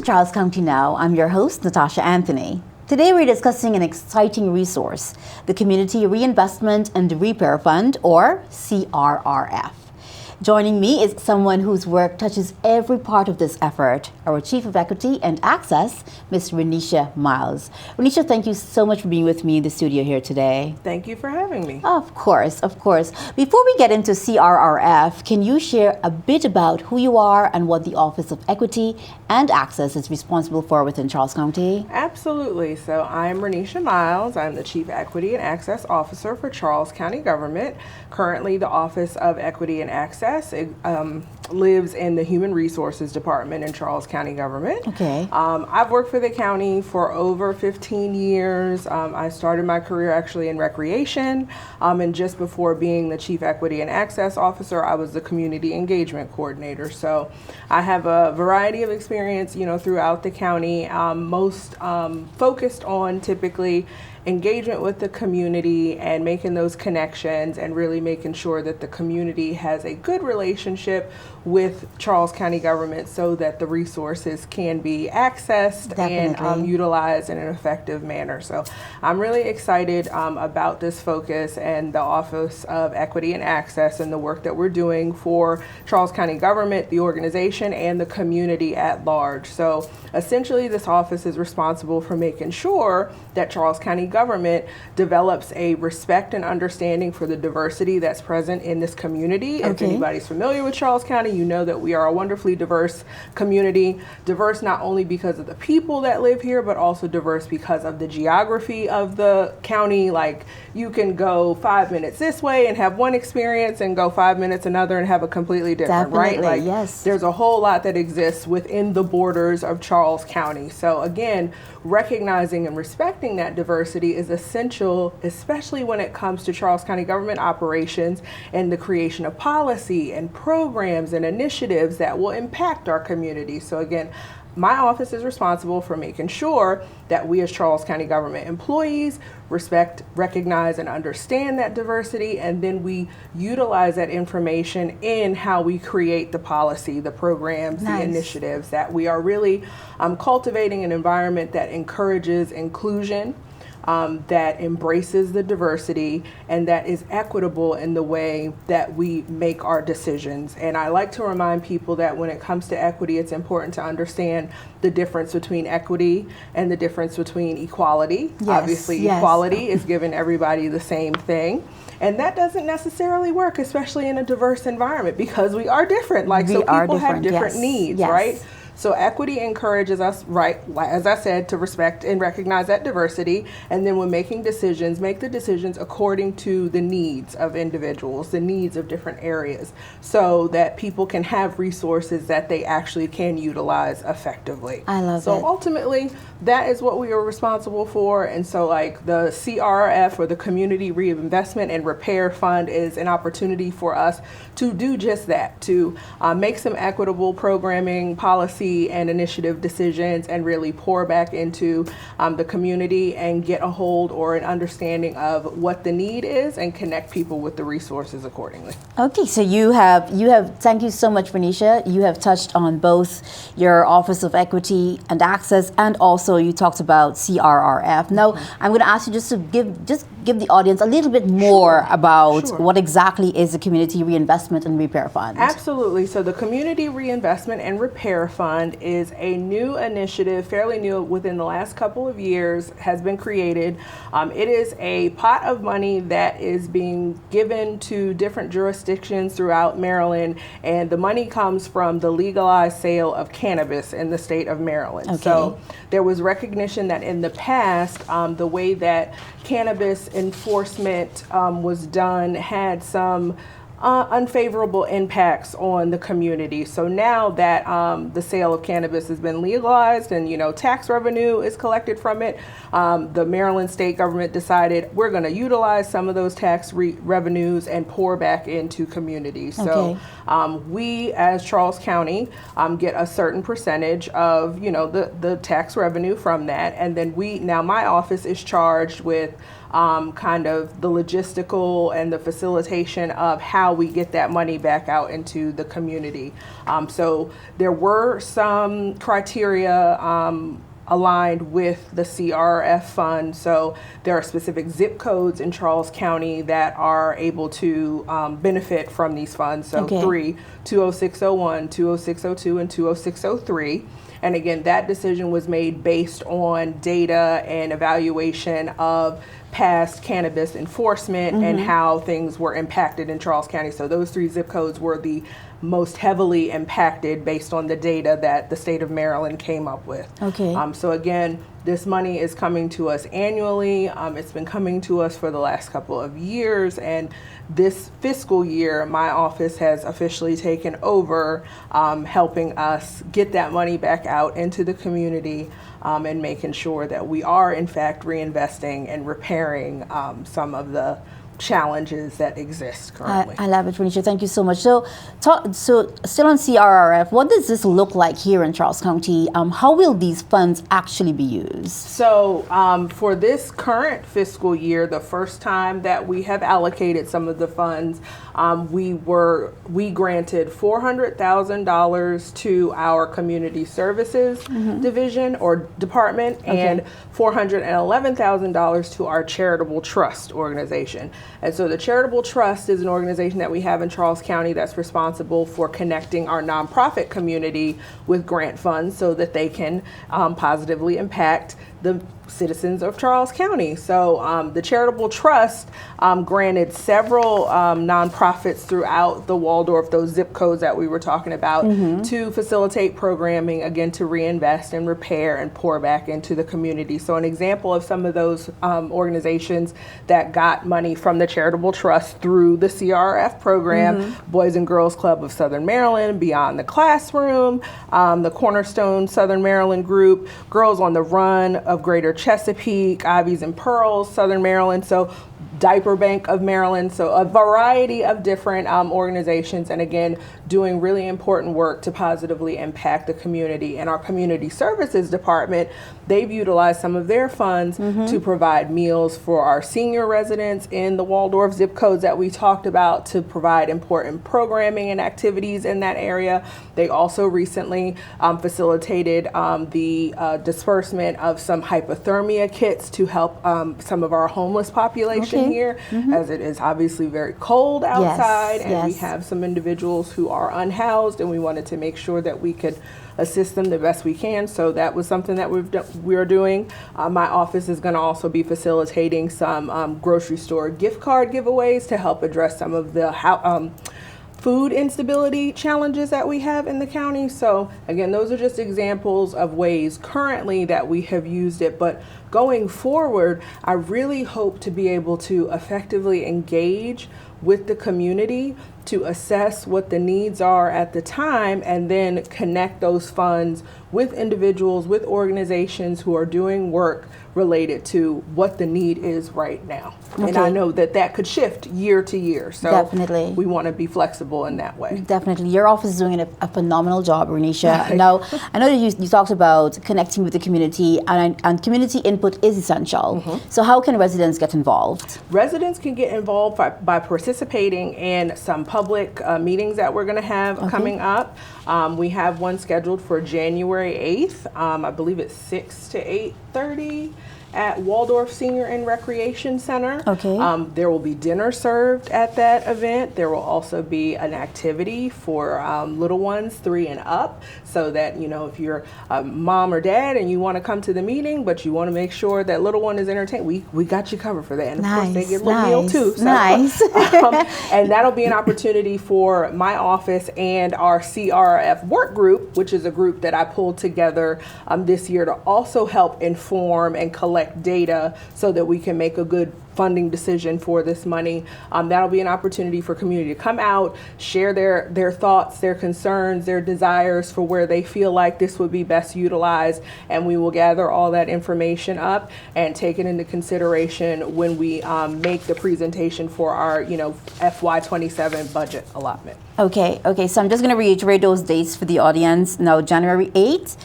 to Charles County Now. I'm your host, Natasha Anthony. Today we're discussing an exciting resource, the Community Reinvestment and Repair Fund, or CRRF. Joining me is someone whose work touches every part of this effort, our Chief of Equity and Access, Ms. Renesha Miles. Renesha, thank you so much for being with me in the studio here today. Thank you for having me. Of course, of course. Before we get into CRRF, can you share a bit about who you are and what the Office of Equity and Access is responsible for within Charles County? Absolutely. So I'm Renesha Miles. I'm the Chief Equity and Access Officer for Charles County Government. Currently, the Office of Equity and Access lives in the Human Resources Department in Charles County Government. Okay. I've worked for the county for over 15 years. I started my career actually in recreation, and just before being the Chief Equity and Access Officer, I was the Community Engagement Coordinator. So I have a variety of experience, throughout the county, most focused on typically engagement with the community and making those connections and really making sure that the community has a good relationship with Charles County Government so that the resources can be accessed and utilized in an effective manner. So I'm really excited about this focus and the Office of Equity and Access and the work that we're doing for Charles County Government, the organization, and the community at large. So essentially, this office is responsible for making sure that Charles County Government develops a respect and understanding for the diversity that's present in this community. If anybody's familiar with Charles County, you know that we are a wonderfully diverse community. Diverse not only because of the people that live here, but also diverse because of the geography of the county. Like, you can go 5 minutes this way and have one experience and go 5 minutes another and have a completely different, right? Like, yes. There's a whole lot that exists within the borders of Charles County. So again, recognizing and respecting that diversity is essential, especially when it comes to Charles County Government operations and the creation of policy and programs and initiatives that will impact our community. So again, my office is responsible for making sure that we as Charles County Government employees respect, recognize, and understand that diversity, and then we utilize that information in how we create the policy, the programs, the initiatives, that we are really cultivating an environment that encourages inclusion, that embraces the diversity, and that is equitable in the way that we make our decisions. And I like to remind people that when it comes to equity, it's important to understand the difference between equity and the difference between equality. Obviously, equality is giving everybody the same thing. And that doesn't necessarily work, especially in a diverse environment, because we are different. So people have different needs, right? So equity encourages us, right, as I said, to respect and recognize that diversity. And then when making decisions, make the decisions according to the needs of individuals, the needs of different areas, so that people can have resources that they actually can utilize effectively. I love it. So ultimately, that is what we are responsible for. And so like the CRRF, or the Community Reinvestment and Repair Fund, is an opportunity for us to do just that, to make some equitable programming, policy, and initiative decisions, and really pour back into the community and get a hold or an understanding of what the need is and connect people with the resources accordingly. Okay, so you have, thank you so much, Renesha. You have touched on both your Office of Equity and Access, and also you talked about CRRF. Now, I'm going to ask you just to give the audience a little bit more about what exactly is the Community Reinvestment and Repair Fund. Absolutely. So the Community Reinvestment and Repair Fund is a new initiative, fairly new, within the last couple of years, has been created. It is a pot of money that is being given to different jurisdictions throughout Maryland, and the money comes from the legalized sale of cannabis in the state of Maryland. So there was recognition that in the past, the way that cannabis enforcement was done had some unfavorable impacts on the community. So now that the sale of cannabis has been legalized and, tax revenue is collected from it, the Maryland state government decided we're going to utilize some of those tax revenues and pour back into communities. So we as Charles County get a certain percentage of, the tax revenue from that. And then my office is charged with kind of the logistical and the facilitation of how we get that money back out into the community. So there were some criteria aligned with the CRF fund. So there are specific zip codes in Charles County that are able to benefit from these funds. So 20601, 20602, and 20603. And again, that decision was made based on data and evaluation of past cannabis enforcement and how things were impacted in Charles County. So those 3 zip codes were the most heavily impacted based on the data that the state of Maryland came up with. So again, this money is coming to us annually. It's been coming to us for the last couple of years, and this fiscal year, my office has officially taken over, helping us get that money back out into the community and making sure that we are in fact reinvesting and repairing some of the challenges that exist currently. I love it, Renesha. Thank you so much. So still on CRRF, what does this look like here in Charles County? How will these funds actually be used? So for this current fiscal year, the first time that we have allocated some of the funds, we granted $400,000 to our community services division or department and $411,000 to our charitable trust organization. And so the charitable trust is an organization that we have in Charles County that's responsible for connecting our nonprofit community with grant funds so that they can positively impact the citizens of Charles County. So the charitable trust granted several nonprofits throughout the Waldorf, those zip codes that we were talking about, to facilitate programming, again, to reinvest and repair and pour back into the community. So an example of some of those organizations that got money from the charitable trust through the CRF program, Boys and Girls Club of Southern Maryland, Beyond the Classroom, the Cornerstone Southern Maryland group, Girls on the Run of Greater Chesapeake, Ivies and Pearls, Southern Maryland, so Diaper Bank of Maryland, so a variety of different organizations, and again, doing really important work to positively impact the community. And our community services department, they've utilized some of their funds to provide meals for our senior residents in the Waldorf zip codes that we talked about, to provide important programming and activities in that area. They also recently facilitated the disbursement of some hypothermia kits to help some of our homeless population here, as it is obviously very cold outside, and we have some individuals who are unhoused, and we wanted to make sure that we could assist them the best we can. So that was something that we're doing. My office is going to also be facilitating some grocery store gift card giveaways to help address some of the food instability challenges that we have in the county. So again, those are just examples of ways currently that we have used it, but going forward, I really hope to be able to effectively engage with the community to assess what the needs are at the time, and then connect those funds with individuals, with organizations who are doing work related to what the need is right now. And I know that that could shift year to year. So definitely, we want to be flexible in that way. Definitely. Your office is doing a phenomenal job, Renesha. Now, I know that you talked about connecting with the community, and community input is essential. So how can residents get involved? Residents can get involved by participating in some public meetings that we're going to have coming up. We have one scheduled for January 8th. I believe it's 6 to 8:30 at Waldorf Senior and Recreation Center. There will be dinner served at that event. There will also be an activity for little ones 3 and up, so that, you know, if you're a mom or dad and you want to come to the meeting, but you want to make sure that little one is entertained, we got you covered for that. And of course, they get a little meal too. So, and that'll be an opportunity for my office and our CRF work group, which is a group that I pulled together this year to also help inform and collect data so that we can make a good funding decision for this money. That'll be an opportunity for community to come out, share their thoughts, their concerns, their desires for where they feel like this would be best utilized, and we will gather all that information up and take it into consideration when we make the presentation for our, FY27 budget allotment. Okay, so I'm just going to reiterate those dates for the audience. Now, January 8th,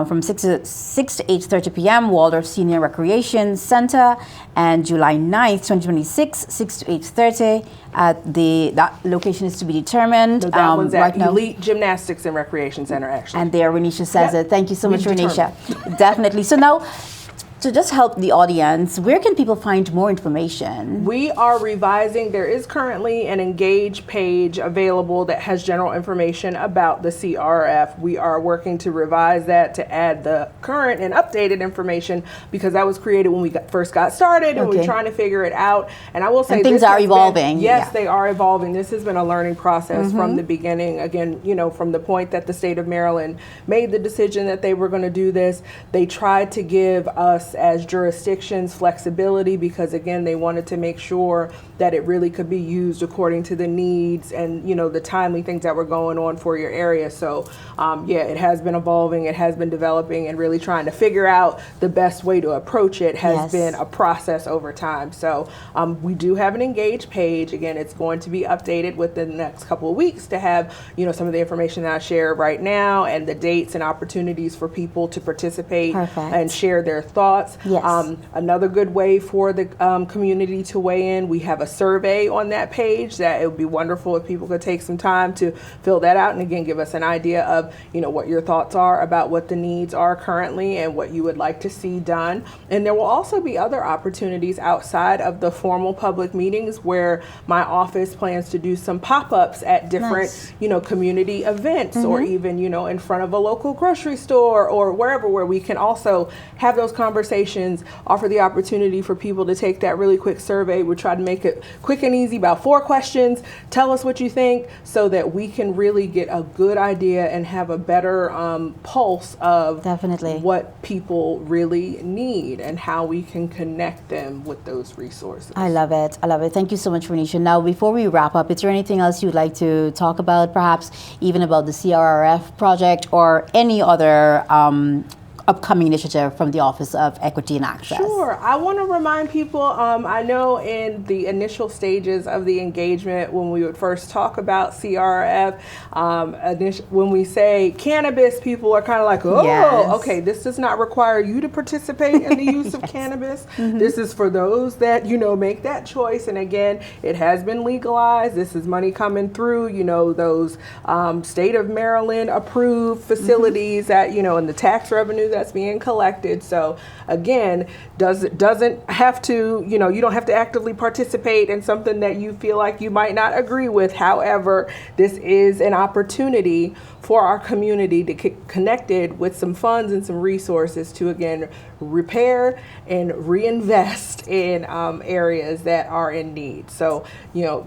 from 6 to 8:30 p.m., Waldorf Senior Recreation Center, and July July 9th, 2026, 6 to 8:30 at that location is to be determined. So that one's at right now. Elite Gymnastics and Recreation Center, actually. And there, Renesha says Yep. it. Thank you so much, We've Renesha. Definitely. So now, to just help the audience, where can people find more information? We are revising. There is currently an Engage page available that has general information about the CRF. We are working to revise that to add the current and updated information because that was created when we first got started and we're trying to figure it out. And I will say things are evolving. Yes, they are evolving. This has been a learning process from the beginning. Again, from the point that the state of Maryland made the decision that they were going to do this, they tried to give us as jurisdictions flexibility because again they wanted to make sure that it really could be used according to the needs and the timely things that were going on for your area. So it has been evolving, it has been developing, and really trying to figure out the best way to approach it has been a process over time. So we do have an Engage page. Again, it's going to be updated within the next couple of weeks to have some of the information that I share right now and the dates and opportunities for people to participate and share their thoughts. Yes. Another good way for the community to weigh in, we have a survey on that page that it would be wonderful if people could take some time to fill that out and again give us an idea of what your thoughts are about what the needs are currently and what you would like to see done. And there will also be other opportunities outside of the formal public meetings where my office plans to do some pop-ups at different community events or even in front of a local grocery store or wherever, where we can also have those conversations, offer the opportunity for people to take that really quick survey. We try to make it quick and easy, about 4 questions. Tell us what you think so that we can really get a good idea and have a better pulse of what people really need and how we can connect them with those resources. I love it. I love it. Thank you so much, Renesha. Now, before we wrap up, is there anything else you'd like to talk about, perhaps even about the CRRF project or any other upcoming initiative from the Office of Equity and Access? Sure. I want to remind people, I know in the initial stages of the engagement, when we would first talk about CRF, when we say cannabis, people are kind of like, okay, this does not require you to participate in the use of cannabis. This is for those that, make that choice. And again, it has been legalized. This is money coming through, those state of Maryland approved facilities that, and the tax revenue that's being collected. So again, doesn't have to, you don't have to actively participate in something that you feel like you might not agree with. However, this is an opportunity for our community to get connected with some funds and some resources to again repair and reinvest in areas that are in need. So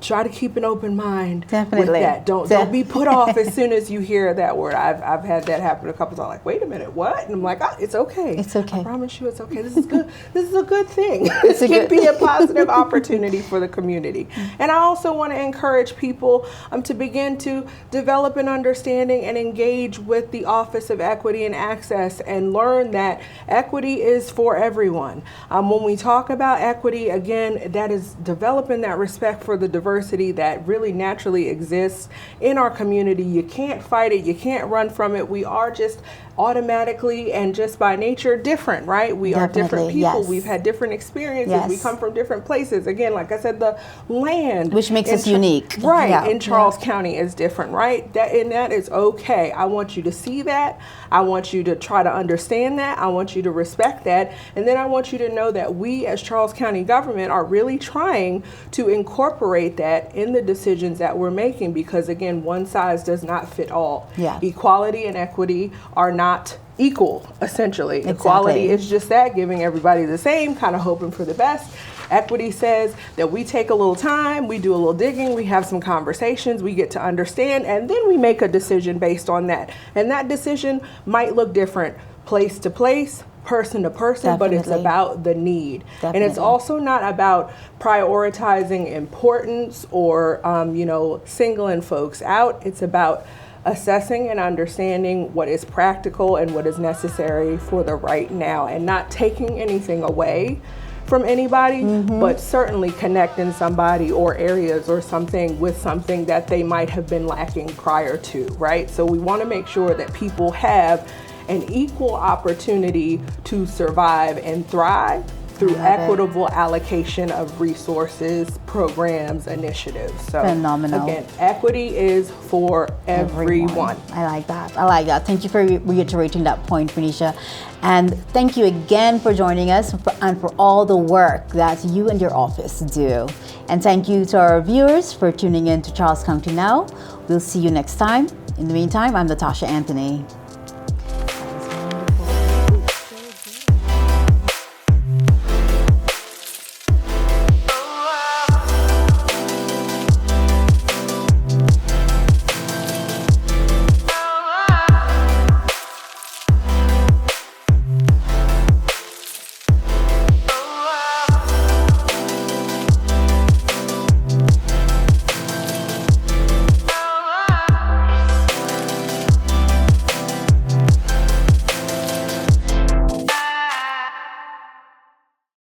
try to keep an open mind with that. Don't be put off as soon as you hear that word. I've had that happen a couple times. Like, wait a minute, what? And I'm like, it's okay. It's okay. I promise you, it's okay. This is good. This is a good thing. It can be a positive opportunity for the community. And I also want to encourage people to begin to develop an understanding and engage with the Office of Equity and Access and learn that equity is for everyone. When we talk about equity, again, that is developing that respect for the diversity that really naturally exists in our community. You can't fight it. You can't run from it. We are just automatically and just by nature different, right? We are different people. We've had different experiences. We come from different places. Again, like I said, the land, which makes us unique, right? In Charles County is different, right? That is okay. I want you to see that. I want you to try to understand that. I want you to respect that, and then I want you to know that we, as Charles County government, are really trying to incorporate that in the decisions that we're making. Because again, one size does not fit all. Equality and equity are not equal, essentially. Equality is just that, giving everybody the same, kind of hoping for the best. Equity says that we take a little time, we do a little digging, we have some conversations, we get to understand, and then we make a decision based on that. And that decision might look different place to place, person to person, but it's about the need. And it's also not about prioritizing importance or, singling folks out. It's about assessing and understanding what is practical and what is necessary for the right now, and not taking anything away from anybody, but certainly connecting somebody or areas or something with something that they might have been lacking prior to, right? So we want to make sure that people have an equal opportunity to survive and thrive through Love it. equitable allocation of resources, programs, initiatives. So Phenomenal. again, equity is for everyone. I like that. I like that. Thank you for reiterating that point, Renesha. And thank you again for joining us and for all the work that you and your office do. And thank you to our viewers for tuning in to Charles County Now. We'll see you next time. In the meantime, I'm Natasha Anthony.